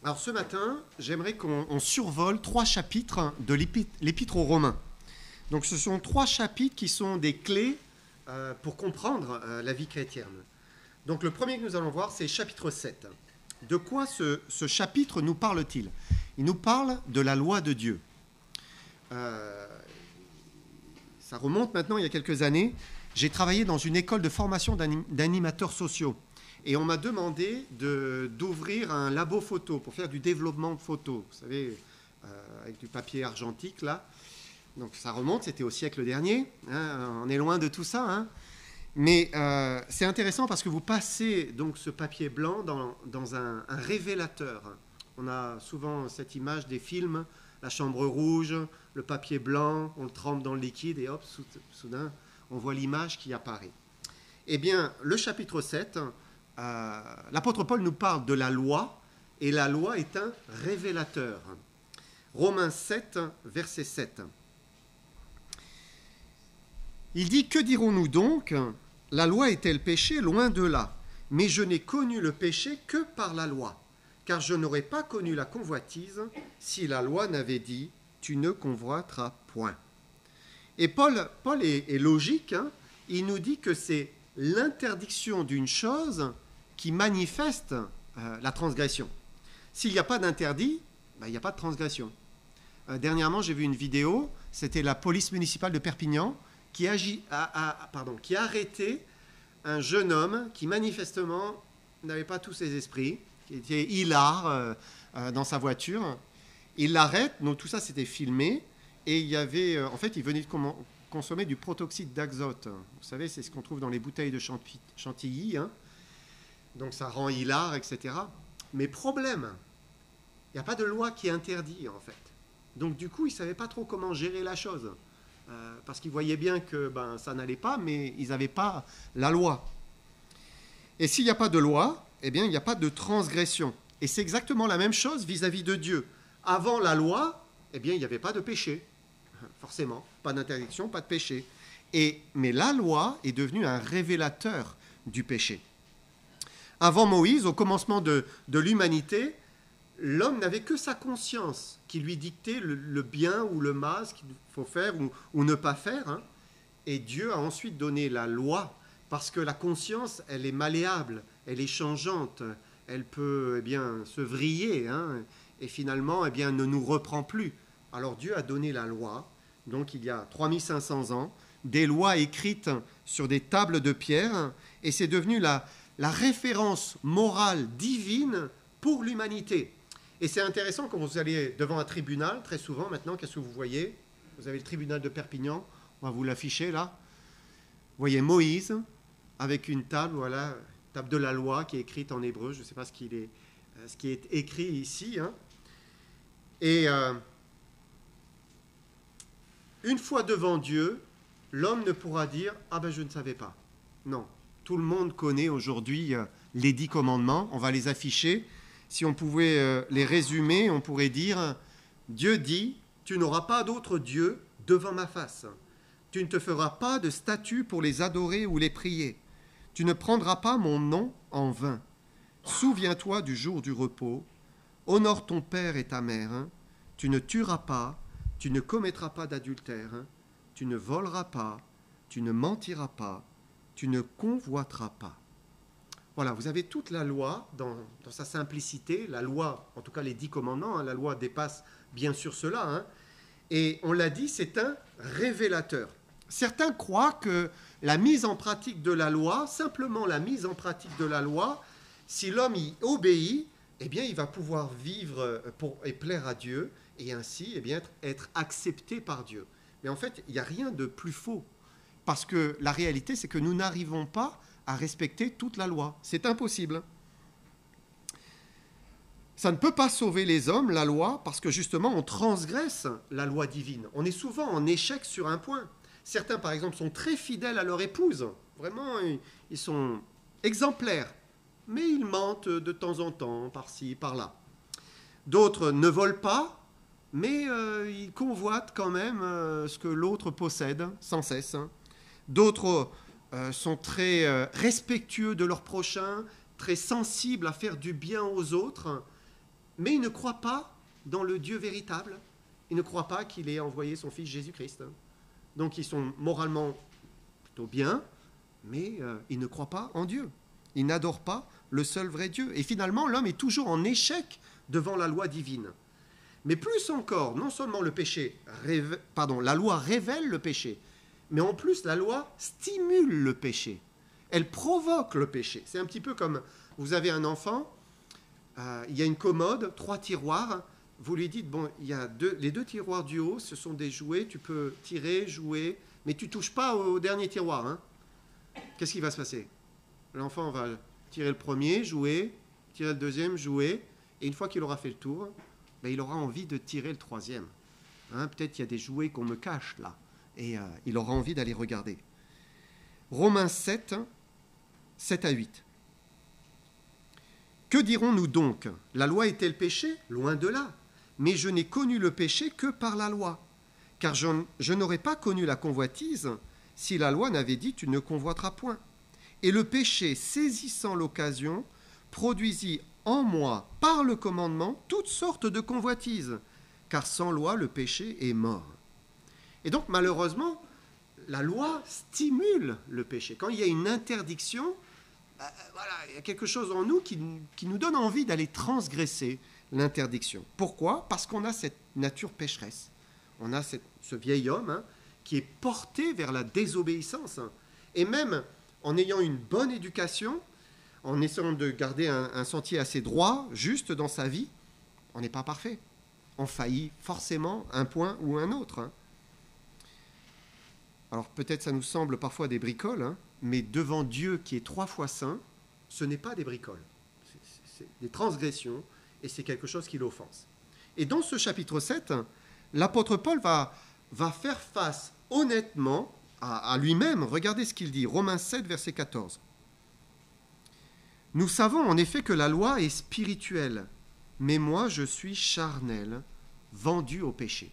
Alors ce matin, j'aimerais qu'on survole 3 chapitres de l'Épître aux Romains. Donc ce sont 3 chapitres qui sont des clés pour comprendre la vie chrétienne. Donc le premier que nous allons voir, c'est chapitre 7. De quoi ce chapitre nous parle-t-il? Il nous parle de la loi de Dieu. Ça remonte maintenant il y a quelques années. J'ai travaillé dans une école de formation d'animateurs sociaux. Et on m'a demandé d'ouvrir un labo photo pour faire du développement de photos. Vous savez, avec du papier argentique, là. Donc ça remonte, c'était au siècle dernier. Hein, on est loin de tout ça. Hein. Mais c'est intéressant parce que vous passez donc ce papier blanc dans un révélateur. On a souvent cette image des films, la chambre rouge, le papier blanc, on le trempe dans le liquide et hop, soudain, on voit l'image qui apparaît. Eh bien, le chapitre 7, l'apôtre Paul nous parle de la loi, et la loi est un révélateur. Romains 7, verset 7. Il dit « Que dirons-nous donc ? La loi est-elle péché ? Loin de là. Mais je n'ai connu le péché que par la loi. Car je n'aurais pas connu la convoitise si la loi n'avait dit « Tu ne convoiteras point ». Et Paul est logique, hein, il nous dit que c'est l'interdiction d'une chose qui manifeste la transgression. S'il n'y a pas d'interdit, il n'y a pas de transgression. Dernièrement, j'ai vu une vidéo, c'était la police municipale de Perpignan qui a arrêté un jeune homme qui manifestement n'avait pas tous ses esprits, qui était hilar dans sa voiture. Il l'arrête, donc tout ça c'était filmé, et il y avait, en fait, il venait de consommer du protoxyde d'azote. Vous savez, c'est ce qu'on trouve dans les bouteilles de chantilly, hein. Donc ça rend hilar, etc. Mais problème, il n'y a pas de loi qui interdit, en fait. Donc du coup, ils ne savaient pas trop comment gérer la chose. Parce qu'ils voyaient bien que ça n'allait pas, mais ils n'avaient pas la loi. Et s'il n'y a pas de loi, eh bien, il n'y a pas de transgression. Et c'est exactement la même chose vis-à-vis de Dieu. Avant la loi, eh bien, il n'y avait pas de péché. Forcément, pas d'interdiction, pas de péché. Mais la loi est devenue un révélateur du péché. Avant Moïse, au commencement de l'humanité, l'homme n'avait que sa conscience qui lui dictait le bien ou le mal, ce qu'il faut faire ou ne pas faire. Hein. Et Dieu a ensuite donné la loi, parce que la conscience, elle est malléable, elle est changeante, elle peut se vriller, hein, et finalement ne nous reprend plus. Alors Dieu a donné la loi, donc il y a 3500 ans, des lois écrites sur des tables de pierre, et c'est devenu la référence morale divine pour l'humanité. Et c'est intéressant quand vous allez devant un tribunal, très souvent maintenant, qu'est-ce que vous voyez? Vous avez le tribunal de Perpignan, on va vous l'afficher là. Vous voyez Moïse avec une table, voilà, table de la loi qui est écrite en hébreu, je ne sais pas ce qui est écrit ici. Hein. Et une fois devant Dieu, l'homme ne pourra dire « Ah ben je ne savais pas ». Non, tout le monde connaît aujourd'hui les 10 commandements, on va les afficher. Si on pouvait les résumer, on pourrait dire « Dieu dit, tu n'auras pas d'autre Dieu devant ma face. Tu ne te feras pas de statue pour les adorer ou les prier. Tu ne prendras pas mon nom en vain. Souviens-toi du jour du repos. Honore ton père et ta mère. Hein. Tu ne tueras pas. Tu ne commettras pas d'adultère. Hein. Tu ne voleras pas. Tu ne mentiras pas. Tu ne convoiteras pas. » Voilà, vous avez toute la loi dans sa simplicité. La loi, en tout cas les 10 commandements, hein, la loi dépasse bien sûr cela. Hein, et on l'a dit, c'est un révélateur. Certains croient que la mise en pratique de la loi, simplement la mise en pratique de la loi, si l'homme y obéit, eh bien, il va pouvoir vivre et plaire à Dieu, et ainsi être accepté par Dieu. Mais en fait, il n'y a rien de plus faux, parce que la réalité, c'est que nous n'arrivons pas à respecter toute la loi. C'est impossible. Ça ne peut pas sauver les hommes, la loi, parce que justement, on transgresse la loi divine. On est souvent en échec sur un point. Certains, par exemple, sont très fidèles à leur épouse. Vraiment, ils sont exemplaires. Mais ils mentent de temps en temps, par-ci, par-là. D'autres ne volent pas, mais ils convoitent quand même ce que l'autre possède, sans cesse. Hein. D'autres sont très respectueux de leur prochain, très sensibles à faire du bien aux autres, mais ils ne croient pas dans le Dieu véritable. Ils ne croient pas qu'il ait envoyé son Fils Jésus-Christ. Donc ils sont moralement plutôt bien, mais ils ne croient pas en Dieu. Ils n'adorent pas le seul vrai Dieu. Et finalement, l'homme est toujours en échec devant la loi divine. Mais plus encore, non seulement la loi révèle le péché, mais en plus la loi stimule le péché. Elle provoque le péché. C'est un petit peu comme, vous avez un enfant, il y a une commode, 3 tiroirs, vous lui dites, bon, les 2 tiroirs du haut, ce sont des jouets, tu peux tirer, jouer, mais tu ne touches pas au dernier tiroir. Hein. Qu'est-ce qui va se passer? L'enfant va tirer le premier, jouer, tirer le deuxième, jouer, et une fois qu'il aura fait le tour, ben, il aura envie de tirer le troisième. Hein, peut-être qu'il y a des jouets qu'on me cache là, et il aura envie d'aller regarder. Romains 7, 7 à 8. Que dirons-nous donc? La loi est-elle péché? Loin de là. Mais je n'ai connu le péché que par la loi. Car je n'aurais pas connu la convoitise si la loi n'avait dit « tu ne convoiteras point ». Et le péché, saisissant l'occasion, produisit en moi, par le commandement, toutes sortes de convoitises. Car sans loi, le péché est mort. Et donc, malheureusement, la loi stimule le péché. Quand il y a une interdiction, voilà, il y a quelque chose en nous qui nous donne envie d'aller transgresser l'interdiction. Pourquoi? Parce qu'on a cette nature pécheresse. On a ce vieil homme qui est porté vers la désobéissance. Et même en ayant une bonne éducation, en essayant de garder un sentier assez droit, juste dans sa vie, on n'est pas parfait. On faillit forcément un point ou un autre. Alors peut-être ça nous semble parfois des bricoles, mais devant Dieu qui est 3 fois saint, ce n'est pas des bricoles. C'est des transgressions et c'est quelque chose qui l'offense. Et dans ce chapitre 7, l'apôtre Paul va faire face honnêtement à lui-même. Regardez ce qu'il dit, Romains 7, verset 14. Nous savons en effet que la loi est spirituelle, mais moi je suis charnel, vendu au péché.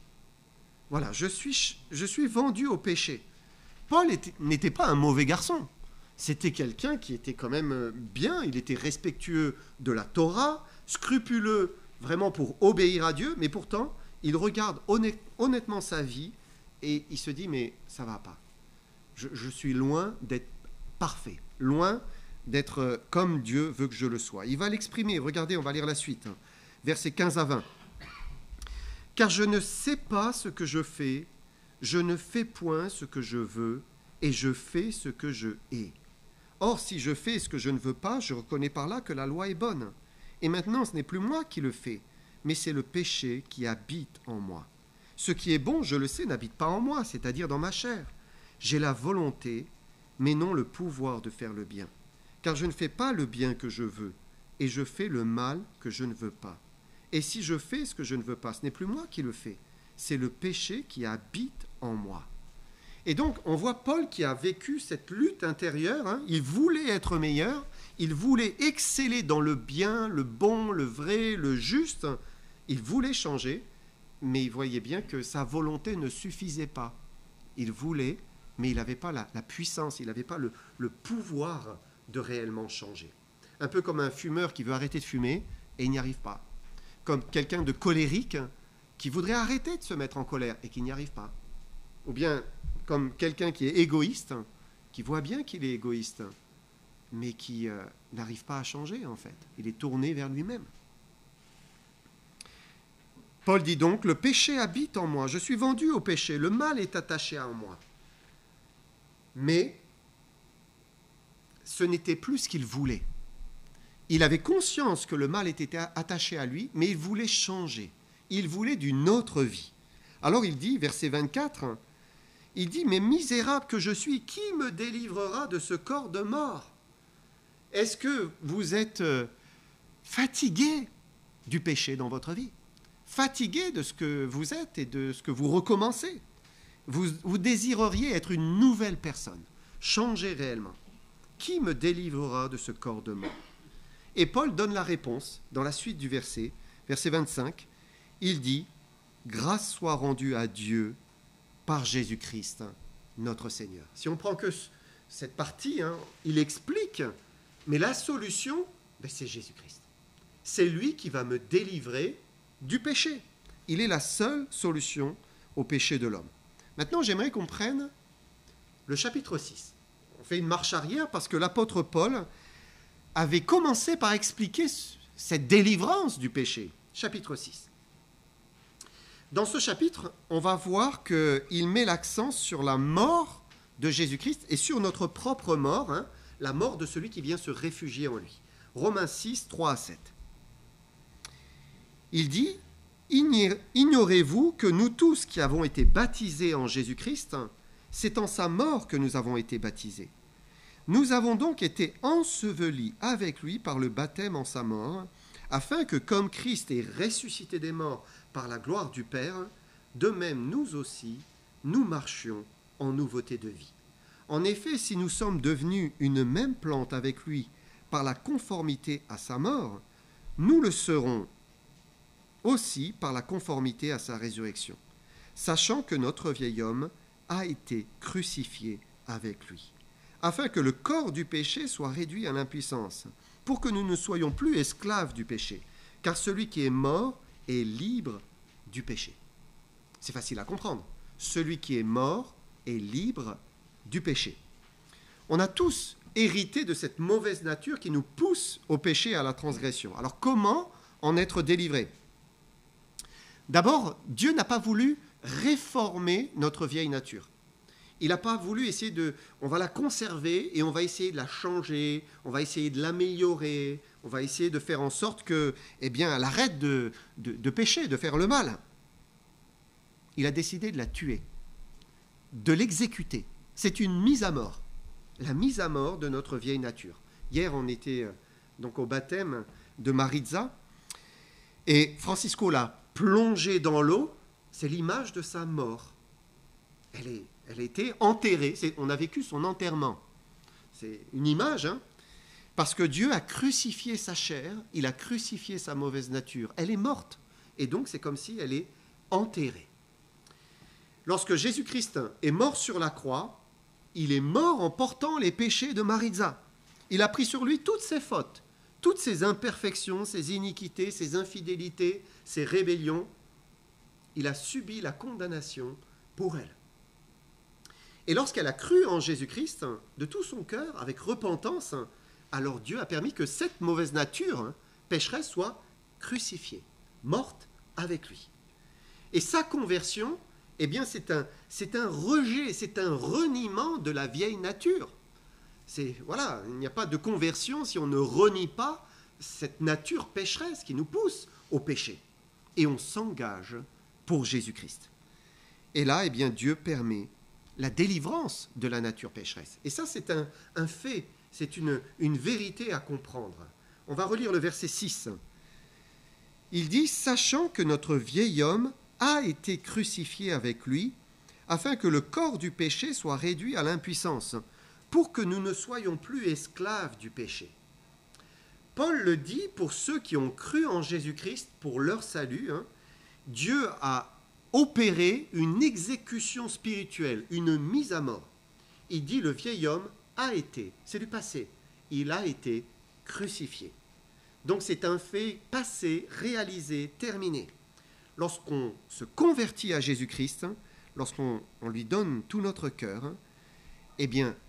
Voilà, je suis vendu au péché. Paul n'était pas un mauvais garçon. C'était quelqu'un qui était quand même bien, il était respectueux de la Torah, scrupuleux vraiment pour obéir à Dieu, mais pourtant, il regarde honnêtement sa vie et il se dit, mais ça ne va pas. Je suis loin d'être parfait, loin d'être comme Dieu veut que je le sois. Il va l'exprimer, regardez, on va lire la suite, versets 15 à 20. « Car je ne sais pas ce que je fais, je ne fais point ce que je veux, et je fais ce que je hais. Or, si je fais ce que je ne veux pas, je reconnais par là que la loi est bonne. Et maintenant, ce n'est plus moi qui le fais, mais c'est le péché qui habite en moi. Ce qui est bon, je le sais, n'habite pas en moi, c'est-à-dire dans ma chair. J'ai la volonté, mais non le pouvoir de faire le bien. Car je ne fais pas le bien que je veux, et je fais le mal que je ne veux pas. Et si je fais ce que je ne veux pas, ce n'est plus moi qui le fais, c'est le péché qui habite en moi. » Et donc, on voit Paul qui a vécu cette lutte intérieure. Il voulait être meilleur, il voulait exceller dans le bien, le bon, le vrai, le juste. Il voulait changer, mais il voyait bien que sa volonté ne suffisait pas. Il voulait, mais il n'avait pas la puissance, il n'avait pas le pouvoir de réellement changer. Un peu comme un fumeur qui veut arrêter de fumer et il n'y arrive pas. Comme quelqu'un de colérique qui voudrait arrêter de se mettre en colère et qui n'y arrive pas. Ou bien comme quelqu'un qui est égoïste, qui voit bien qu'il est égoïste, mais qui n'arrive pas à changer en fait. Il est tourné vers lui-même. Paul dit donc, le péché habite en moi, je suis vendu au péché, le mal est attaché à moi. Mais ce n'était plus ce qu'il voulait. Il avait conscience que le mal était attaché à lui, mais il voulait changer. Il voulait d'une autre vie. Alors il dit, verset 24, il dit, « Mais misérable que je suis, qui me délivrera de ce corps de mort ?» Est-ce que vous êtes fatigué du péché dans votre vie? Fatigué de ce que vous êtes et de ce que vous recommencez? Vous désireriez être une nouvelle personne, changer réellement. Qui me délivrera de ce corps de mort? Et Paul donne la réponse dans la suite du verset 25. Il dit, « Grâce soit rendue à Dieu par Jésus-Christ, notre Seigneur. » Si on prend que cette partie, il explique, mais la solution, c'est Jésus-Christ. c'est lui qui va me délivrer du péché. Il est la seule solution au péché de l'homme. Maintenant, j'aimerais qu'on prenne le chapitre 6. On fait une marche arrière parce que l'apôtre Paul avait commencé par expliquer cette délivrance du péché. Chapitre 6. Dans ce chapitre, on va voir qu'il met l'accent sur la mort de Jésus-Christ et sur notre propre mort, la mort de celui qui vient se réfugier en lui. Romains 6, 3 à 7. Il dit « Ignorez-vous que nous tous qui avons été baptisés en Jésus-Christ, c'est en sa mort que nous avons été baptisés. Nous avons donc été ensevelis avec lui par le baptême en sa mort, afin que comme Christ est ressuscité des morts par la gloire du Père, de même nous aussi, nous marchions en nouveauté de vie. En effet, si nous sommes devenus une même plante avec lui par la conformité à sa mort, nous le serons aussi par la conformité à sa résurrection, sachant que notre vieil homme a été crucifié avec lui, afin que le corps du péché soit réduit à l'impuissance, pour que nous ne soyons plus esclaves du péché, car celui qui est mort est libre du péché. C'est facile à comprendre. Celui qui est mort est libre du péché. On a tous hérité de cette mauvaise nature qui nous pousse au péché et à la transgression. Alors comment en être délivré ? D'abord, Dieu n'a pas voulu réformer notre vieille nature. Il n'a pas voulu essayer on va la conserver et on va essayer de la changer, on va essayer de l'améliorer, on va essayer de faire en sorte que, elle arrête de pécher, de faire le mal. Il a décidé de la tuer, de l'exécuter. C'est une mise à mort, la mise à mort de notre vieille nature. Hier, on était donc au baptême de Maritza et Francisco l'a plongée dans l'eau. C'est l'image de sa mort. Elle a été enterrée. On a vécu son enterrement. C'est une image, parce que Dieu a crucifié sa chair, il a crucifié sa mauvaise nature. Elle est morte. Et donc, c'est comme si elle est enterrée. Lorsque Jésus-Christ est mort sur la croix, il est mort en portant les péchés de Maritza. Il a pris sur lui toutes ses fautes, toutes ses imperfections, ses iniquités, ses infidélités, ses rébellions. Il a subi la condamnation pour elle. Et lorsqu'elle a cru en Jésus-Christ, de tout son cœur, avec repentance, alors Dieu a permis que cette mauvaise nature pécheresse soit crucifiée, morte avec lui. Et sa conversion, c'est un rejet, c'est un reniement de la vieille nature. Il n'y a pas de conversion si on ne renie pas cette nature pécheresse qui nous pousse au péché. Et on s'engage pour Jésus-Christ. Et là, Dieu permet la délivrance de la nature pécheresse. Et ça, c'est un fait, c'est une vérité à comprendre. On va relire le verset 6. Il dit « Sachant que notre vieil homme a été crucifié avec lui, afin que le corps du péché soit réduit à l'impuissance, pour que nous ne soyons plus esclaves du péché. » Paul le dit pour ceux qui ont cru en Jésus-Christ pour leur salut. Dieu a opéré une exécution spirituelle, une mise à mort. Il dit le vieil homme a été, c'est du passé, il a été crucifié. Donc c'est un fait passé, réalisé, terminé. Lorsqu'on se convertit à Jésus-Christ, lorsqu'on lui donne tout notre cœur,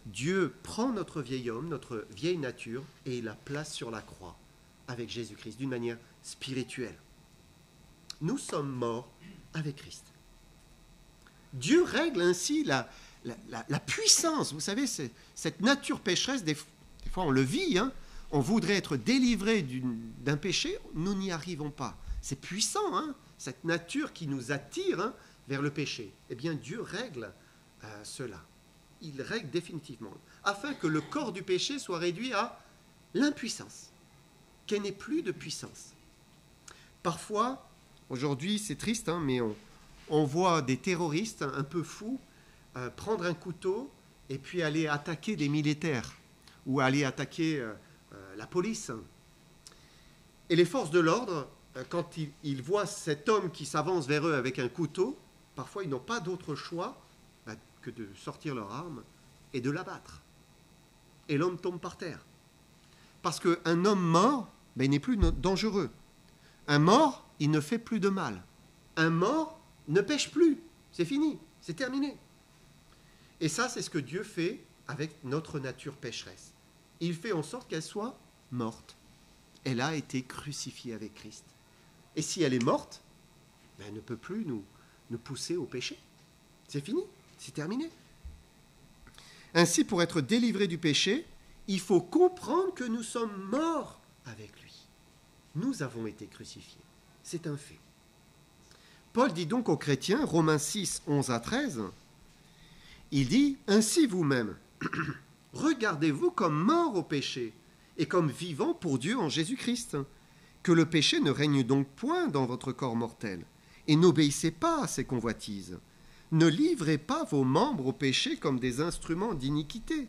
Dieu prend notre vieil homme, notre vieille nature, et il la place sur la croix avec Jésus-Christ d'une manière spirituelle. Nous sommes morts avec Christ. Dieu règle ainsi la puissance. Vous savez, cette nature pécheresse, des fois on le vit, on voudrait être délivré d'un péché, nous n'y arrivons pas. C'est puissant, cette nature qui nous attire vers le péché. Dieu règle cela. Il règle définitivement, afin que le corps du péché soit réduit à l'impuissance, qu'il n'ait plus de puissance. Parfois, aujourd'hui c'est triste, mais on voit des terroristes un peu fous prendre un couteau et puis aller attaquer des militaires ou aller attaquer la police. Et les forces de l'ordre, quand ils voient cet homme qui s'avance vers eux avec un couteau, parfois ils n'ont pas d'autre choix que de sortir leur arme et de l'abattre. Et l'homme tombe par terre. Parce qu'un homme mort, ben, il n'est plus dangereux. Un mort, il ne fait plus de mal. Un mort ne pêche plus. C'est fini, c'est terminé. Et ça, c'est ce que Dieu fait avec notre nature pécheresse. Il fait en sorte qu'elle soit morte. Elle a été crucifiée avec Christ. Et si elle est morte, ben, elle ne peut plus nous pousser au péché. C'est fini, c'est terminé. Ainsi, pour être délivré du péché, il faut comprendre que nous sommes morts avec lui. Nous avons été crucifiés. C'est un fait. Paul dit donc aux chrétiens, Romains 6, 11 à 13, il dit « Ainsi vous-même, regardez-vous comme morts au péché et comme vivants pour Dieu en Jésus-Christ. Que le péché ne règne donc point dans votre corps mortel et n'obéissez pas à ses convoitises. Ne livrez pas vos membres au péché comme des instruments d'iniquité,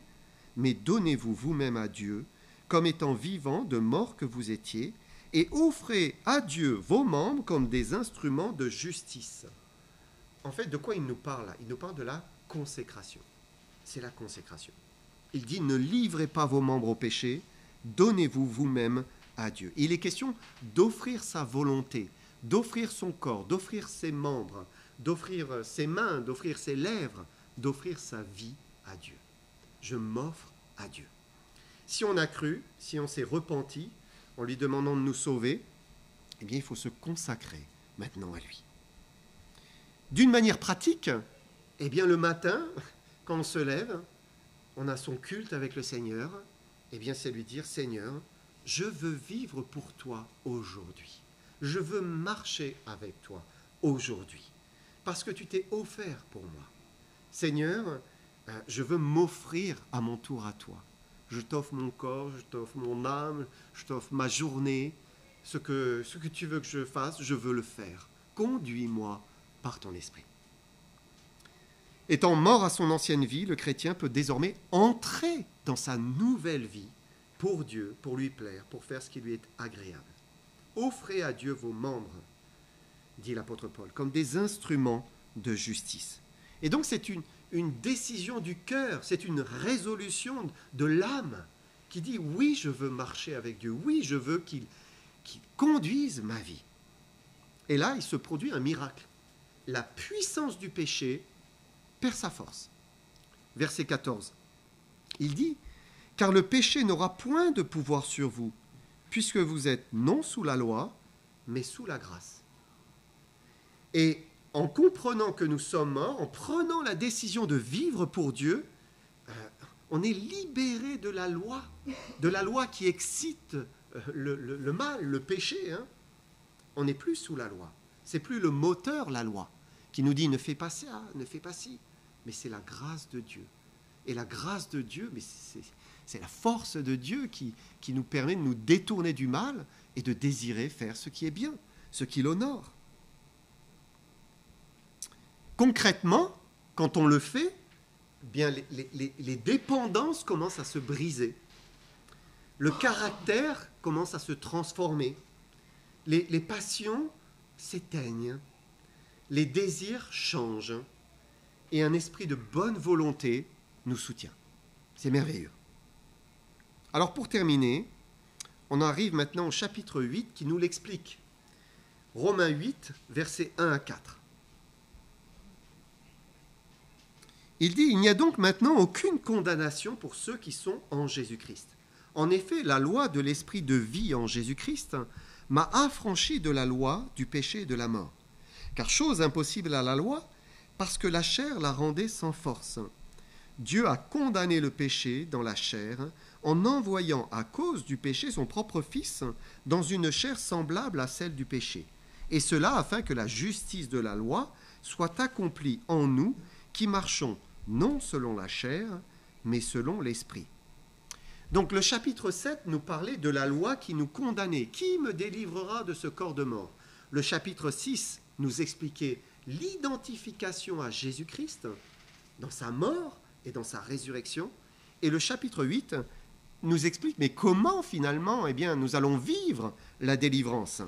mais donnez-vous vous-même à Dieu comme étant vivants de mort que vous étiez, et offrez à Dieu vos membres comme des instruments de justice. » En fait, de quoi il nous parle là ? Il nous parle de la consécration. C'est la consécration. Il dit « Ne livrez pas vos membres au péché, donnez-vous vous-même à Dieu. » Il est question d'offrir sa volonté, d'offrir son corps, d'offrir ses membres, d'offrir ses mains, d'offrir ses lèvres, d'offrir sa vie à Dieu. Je m'offre à Dieu. Si on a cru, si on s'est repenti, en lui demandant de nous sauver, eh bien, il faut se consacrer maintenant à lui. D'une manière pratique, eh bien, le matin, quand on se lève, on a son culte avec le Seigneur, eh bien, c'est lui dire, Seigneur, je veux vivre pour toi aujourd'hui. Je veux marcher avec toi aujourd'hui, parce que tu t'es offert pour moi. Seigneur, je veux m'offrir à mon tour à toi. Je t'offre mon corps, je t'offre mon âme, je t'offre ma journée. Ce que tu veux que je fasse, je veux le faire. Conduis-moi par ton esprit. Étant mort à son ancienne vie, le chrétien peut désormais entrer dans sa nouvelle vie pour Dieu, pour lui plaire, pour faire ce qui lui est agréable. Offrez à Dieu vos membres, dit l'apôtre Paul, comme des instruments de justice. Et donc c'est une décision du cœur, c'est une résolution de l'âme qui dit oui, je veux marcher avec Dieu, oui, je veux qu'il conduise ma vie. Et là, il se produit un miracle. La puissance du péché perd sa force. Verset 14, il dit « Car le péché n'aura point de pouvoir sur vous, puisque vous êtes non sous la loi, mais sous la grâce. » Et en comprenant que nous sommes morts, en prenant la décision de vivre pour Dieu, on est libéré de la loi qui excite le mal, le péché. Hein. On n'est plus sous la loi. C'est plus le moteur, la loi, qui nous dit ne fais pas ça, ne fais pas ci. Mais c'est la grâce de Dieu. Et la grâce de Dieu, mais c'est la force de Dieu qui nous permet de nous détourner du mal et de désirer faire ce qui est bien, ce qui l'honore. Concrètement, quand on le fait, bien les dépendances commencent à se briser. Le caractère commence à se transformer. Les passions s'éteignent. Les désirs changent. Et un esprit de bonne volonté nous soutient. C'est merveilleux. Alors pour terminer, on arrive maintenant au chapitre 8 qui nous l'explique. Romains 8, versets 1 à 4. Il dit « Il n'y a donc maintenant aucune condamnation pour ceux qui sont en Jésus-Christ. En effet, la loi de l'esprit de vie en Jésus-Christ m'a affranchi de la loi du péché et de la mort. Car chose impossible à la loi, parce que la chair la rendait sans force. Dieu a condamné le péché dans la chair en envoyant à cause du péché son propre Fils dans une chair semblable à celle du péché. Et cela afin que la justice de la loi soit accomplie en nous qui marchons non selon la chair, mais selon l'esprit. » Donc le chapitre 7 nous parlait de la loi qui nous condamnait. Qui me délivrera de ce corps de mort ? Le chapitre 6 nous expliquait l'identification à Jésus-Christ dans sa mort et dans sa résurrection. Et le chapitre 8 nous explique, mais comment finalement nous allons vivre la délivrance ?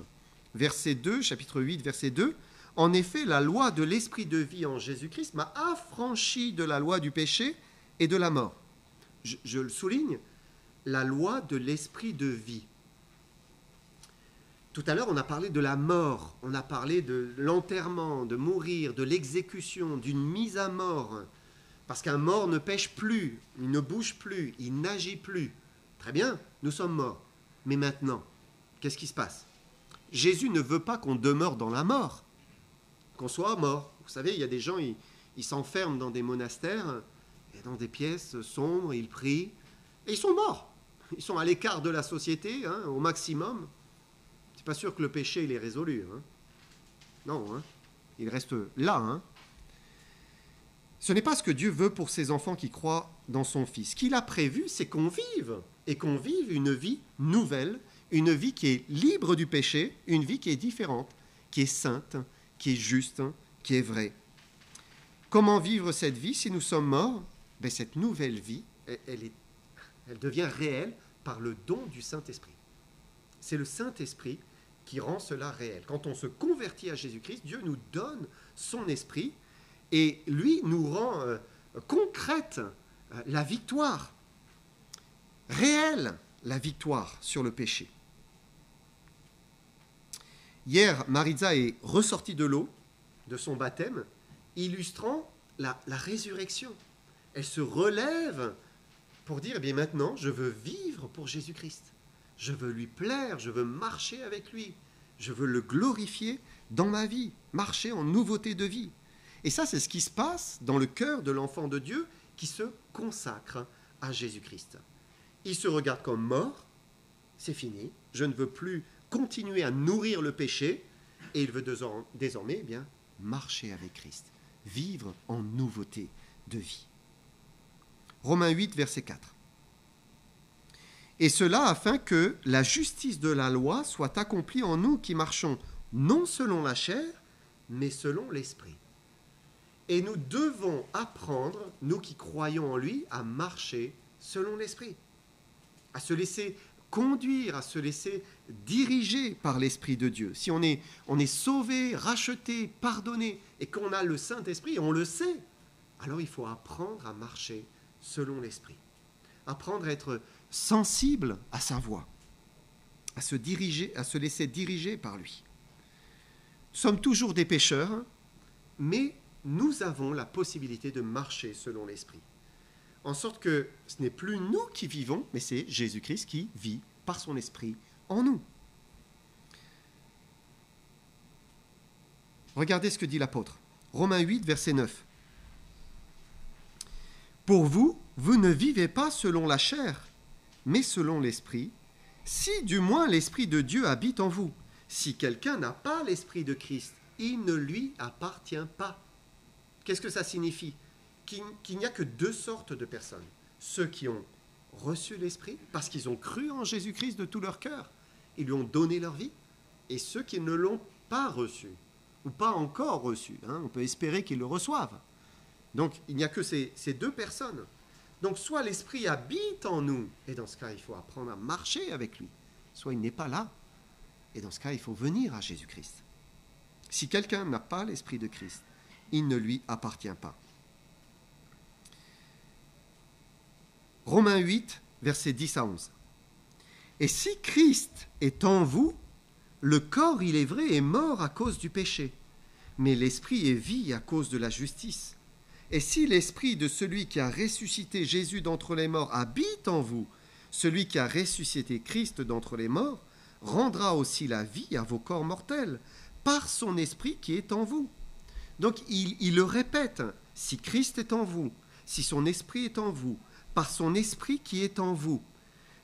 Verset 2, chapitre 8, verset 2. En effet, la loi de l'esprit de vie en Jésus-Christ m'a affranchi de la loi du péché et de la mort. Je le souligne, la loi de l'esprit de vie. Tout à l'heure, on a parlé de la mort, on a parlé de l'enterrement, de mourir, de l'exécution, d'une mise à mort. Parce qu'un mort ne pêche plus, il ne bouge plus, il n'agit plus. Très bien, nous sommes morts. Mais maintenant, qu'est-ce qui se passe? Jésus ne veut pas qu'on demeure dans la mort, qu'on soit mort. Vous savez, il y a des gens, ils s'enferment dans des monastères, et dans des pièces sombres, ils prient, et ils sont morts. Ils sont à l'écart de la société, au maximum. C'est pas sûr que le péché, il est résolu. Non, il reste là. Ce n'est pas ce que Dieu veut pour ses enfants qui croient dans son Fils. Ce qu'il a prévu, c'est qu'on vive, et qu'on vive une vie nouvelle, une vie qui est libre du péché, une vie qui est différente, qui est sainte, qui est juste, qui est vraie. Comment vivre cette vie si nous sommes morts? Cette nouvelle vie, elle devient réelle par le don du Saint-Esprit. C'est le Saint-Esprit qui rend cela réel. Quand on se convertit à Jésus-Christ, Dieu nous donne son esprit et lui nous rend concrète la victoire, réelle la victoire sur le péché. Hier, Maritza est ressortie de l'eau de son baptême, illustrant la résurrection. Elle se relève pour dire, maintenant, je veux vivre pour Jésus-Christ. Je veux lui plaire, je veux marcher avec lui. Je veux le glorifier dans ma vie, marcher en nouveauté de vie. Et ça, c'est ce qui se passe dans le cœur de l'enfant de Dieu qui se consacre à Jésus-Christ. Il se regarde comme mort, c'est fini, je ne veux plus continuer à nourrir le péché, et il veut désormais marcher avec Christ, vivre en nouveauté de vie. Romains 8, verset 4. Et cela afin que la justice de la loi soit accomplie en nous qui marchons non selon la chair, mais selon l'esprit. Et nous devons apprendre, nous qui croyons en lui, à marcher selon l'esprit, à se laisser conduire, à se laisser diriger par l'Esprit de Dieu. Si on est sauvé, racheté, pardonné, et qu'on a le Saint-Esprit, on le sait, alors il faut apprendre à marcher selon l'Esprit. Apprendre à être sensible à sa voix, à se diriger, à se laisser diriger par lui. Nous sommes toujours des pécheurs, mais nous avons la possibilité de marcher selon l'Esprit. En sorte que ce n'est plus nous qui vivons, mais c'est Jésus-Christ qui vit par son Esprit en nous. Regardez ce que dit l'apôtre. Romains 8, verset 9. Pour vous, vous ne vivez pas selon la chair, mais selon l'Esprit, si du moins l'Esprit de Dieu habite en vous. Si quelqu'un n'a pas l'Esprit de Christ, il ne lui appartient pas. Qu'est-ce que ça signifie? Qu'il n'y a que deux sortes de personnes. Ceux qui ont reçu l'Esprit, parce qu'ils ont cru en Jésus-Christ de tout leur cœur, ils lui ont donné leur vie, et ceux qui ne l'ont pas reçu, ou pas encore reçu. On peut espérer qu'ils le reçoivent. Donc, il n'y a que ces deux personnes. Donc, soit l'Esprit habite en nous, et dans ce cas, il faut apprendre à marcher avec lui, soit il n'est pas là, et dans ce cas, il faut venir à Jésus-Christ. Si quelqu'un n'a pas l'Esprit de Christ, il ne lui appartient pas. Romains 8, versets 10 à 11. Et si Christ est en vous, le corps, il est vrai, est mort à cause du péché, mais l'esprit est vie à cause de la justice. Et si l'esprit de celui qui a ressuscité Jésus d'entre les morts habite en vous, celui qui a ressuscité Christ d'entre les morts rendra aussi la vie à vos corps mortels, par son esprit qui est en vous. Donc il le répète, si Christ est en vous, si son esprit est en vous, par son esprit qui est en vous,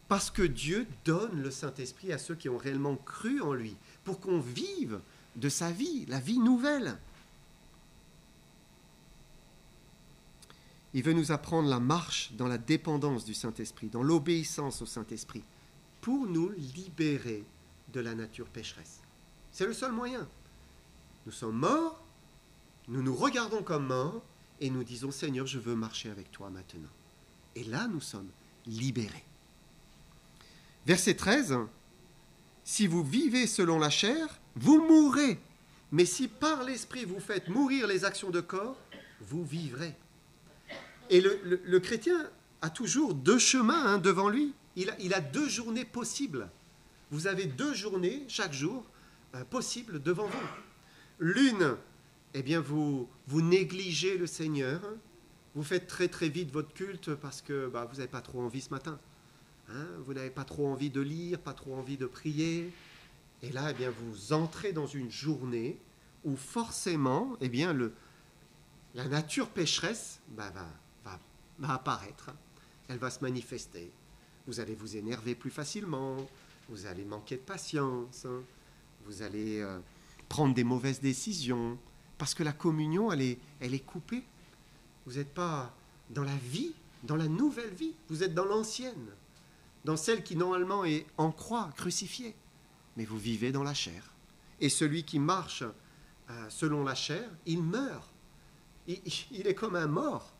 parce que Dieu donne le Saint-Esprit à ceux qui ont réellement cru en lui, pour qu'on vive de sa vie, la vie nouvelle. Il veut nous apprendre la marche dans la dépendance du Saint-Esprit, dans l'obéissance au Saint-Esprit, pour nous libérer de la nature pécheresse. C'est le seul moyen. Nous sommes morts, nous nous regardons comme morts, et nous disons, Seigneur, je veux marcher avec toi maintenant. Et là, nous sommes libérés. Verset 13, si vous vivez selon la chair, vous mourrez. Mais si par l'Esprit vous faites mourir les actions de corps, vous vivrez. Et le chrétien a toujours deux chemins devant lui. Il a deux journées possibles. Vous avez 2 journées chaque jour possibles devant vous. L'une, eh bien, vous négligez le Seigneur. Vous faites très très vite votre culte parce que vous n'avez pas trop envie ce matin. Vous n'avez pas trop envie de lire, pas trop envie de prier. Et là, eh bien, vous entrez dans une journée où forcément, eh bien, la nature pécheresse va apparaître. Elle va se manifester. Vous allez vous énerver plus facilement. Vous allez manquer de patience. Vous allez prendre des mauvaises décisions. Parce que la communion, elle est coupée. Vous n'êtes pas dans la vie, dans la nouvelle vie. Vous êtes dans l'ancienne. Dans celle qui normalement est en croix, crucifiée. Mais vous vivez dans la chair. Et celui qui marche selon la chair, il meurt. Il est comme un mort.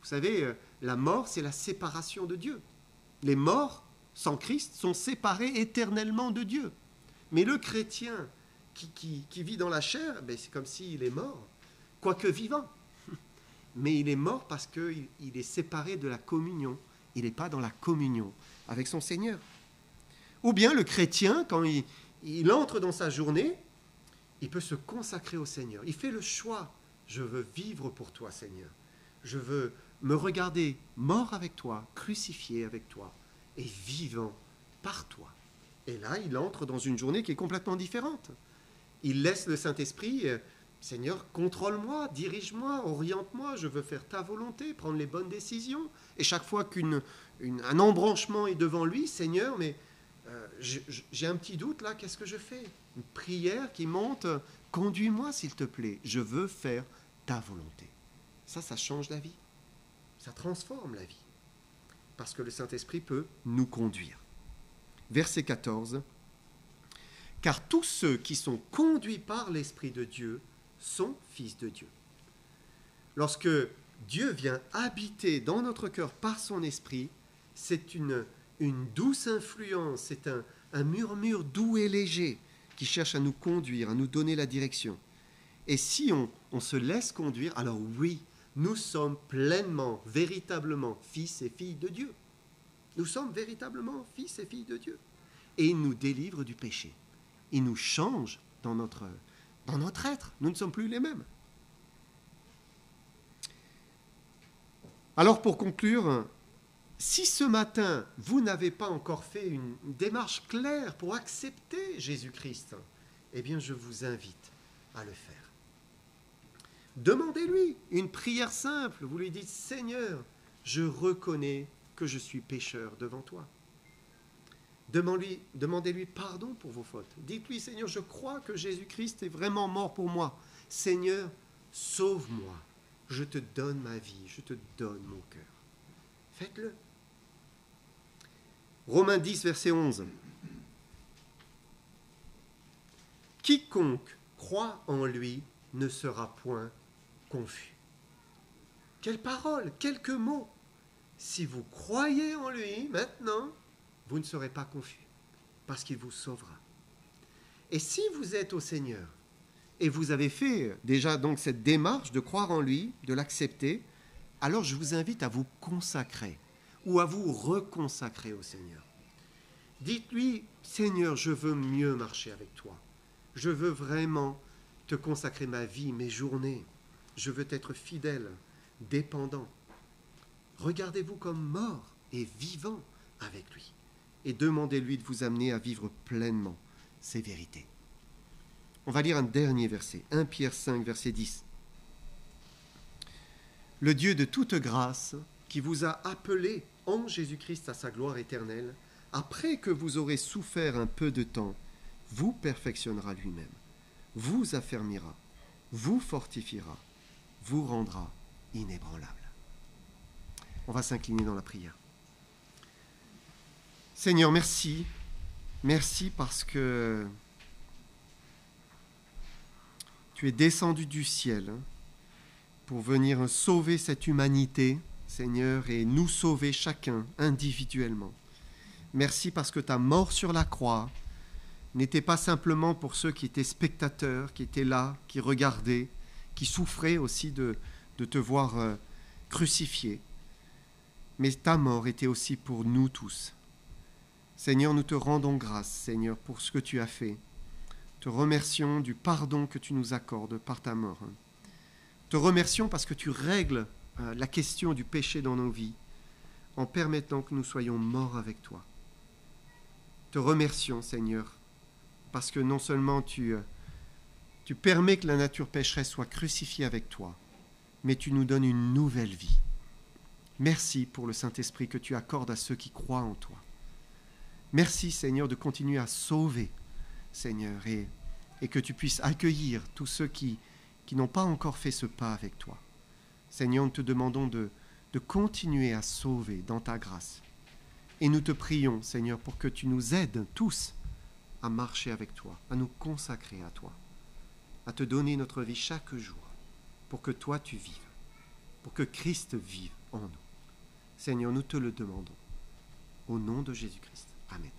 Vous savez, la mort, c'est la séparation de Dieu. Les morts, sans Christ, sont séparés éternellement de Dieu. Mais le chrétien qui vit dans la chair, c'est comme s'il est mort, quoique vivant. Mais il est mort parce qu'il est séparé de la communion. Il n'est pas dans la communion avec son Seigneur. Ou bien le chrétien, quand il entre dans sa journée, il peut se consacrer au Seigneur. Il fait le choix. Je veux vivre pour toi, Seigneur. Je veux me regarder mort avec toi, crucifié avec toi et vivant par toi. Et là, il entre dans une journée qui est complètement différente. Il laisse le Saint-Esprit, Seigneur, contrôle-moi, dirige-moi, oriente-moi, je veux faire ta volonté, prendre les bonnes décisions. Et chaque fois qu'un embranchement est devant lui, Seigneur, mais j'ai un petit doute là, qu'est-ce que je fais? Une prière qui monte, conduis-moi s'il te plaît, je veux faire ta volonté. Ça change la vie, ça transforme la vie, parce que le Saint-Esprit peut nous conduire. Verset 14. Car tous ceux qui sont conduits par l'Esprit de Dieu sont fils de Dieu. Lorsque Dieu vient habiter dans notre cœur par son Esprit, c'est une douce influence, c'est un murmure doux et léger qui cherche à nous conduire, à nous donner la direction. Et si on se laisse conduire, alors oui, nous sommes pleinement, véritablement fils et filles de Dieu. Nous sommes véritablement fils et filles de Dieu. Et il nous délivre du péché. Il nous change dans notre être. Nous ne sommes plus les mêmes. Alors pour conclure, si ce matin, vous n'avez pas encore fait une démarche claire pour accepter Jésus-Christ, eh bien je vous invite à le faire. Demandez-lui une prière simple. Vous lui dites, Seigneur, je reconnais que je suis pécheur devant toi. Demandez-lui pardon pour vos fautes. Dites-lui, Seigneur, je crois que Jésus-Christ est vraiment mort pour moi. Seigneur, sauve-moi. Je te donne ma vie, je te donne mon cœur. Faites-le. Romains 10, verset 11. Quiconque croit en lui ne sera point confus. Quelle parole, quelques mots. Si vous croyez en lui maintenant, vous ne serez pas confus, parce qu'il vous sauvera. Et si vous êtes au Seigneur, et vous avez fait déjà donc cette démarche de croire en lui, de l'accepter, alors je vous invite à vous consacrer, ou à vous reconsacrer au Seigneur. Dites-lui, Seigneur, je veux mieux marcher avec toi. Je veux vraiment te consacrer ma vie, mes journées. Je veux être fidèle, dépendant. Regardez-vous comme mort et vivant avec lui. Et demandez-lui de vous amener à vivre pleinement ces vérités. On va lire un dernier verset, 1 Pierre 5, verset 10. Le Dieu de toute grâce, qui vous a appelé en Jésus-Christ à sa gloire éternelle, après que vous aurez souffert un peu de temps, vous perfectionnera lui-même, vous affermira, vous fortifiera, vous rendra inébranlable. On va s'incliner dans la prière. Seigneur, merci. Merci parce que tu es descendu du ciel pour venir sauver cette humanité, Seigneur, et nous sauver chacun individuellement. Merci parce que ta mort sur la croix n'était pas simplement pour ceux qui étaient spectateurs, qui étaient là, qui regardaient, qui souffraient aussi de te voir crucifié. Mais ta mort était aussi pour nous tous. Seigneur, nous te rendons grâce, Seigneur, pour ce que tu as fait. Te remercions du pardon que tu nous accordes par ta mort. Te remercions parce que tu règles la question du péché dans nos vies en permettant que nous soyons morts avec toi. Te remercions, Seigneur, parce que non seulement tu permets que la nature pécheresse soit crucifiée avec toi, mais tu nous donnes une nouvelle vie. Merci pour le Saint-Esprit que tu accordes à ceux qui croient en toi. Merci, Seigneur, de continuer à sauver, Seigneur, et que tu puisses accueillir tous ceux qui n'ont pas encore fait ce pas avec toi. Seigneur, nous te demandons de continuer à sauver dans ta grâce. Et nous te prions, Seigneur, pour que tu nous aides tous à marcher avec toi, à nous consacrer à toi, à te donner notre vie chaque jour, pour que toi tu vives, pour que Christ vive en nous. Seigneur, nous te le demandons. Au nom de Jésus-Christ. Amen.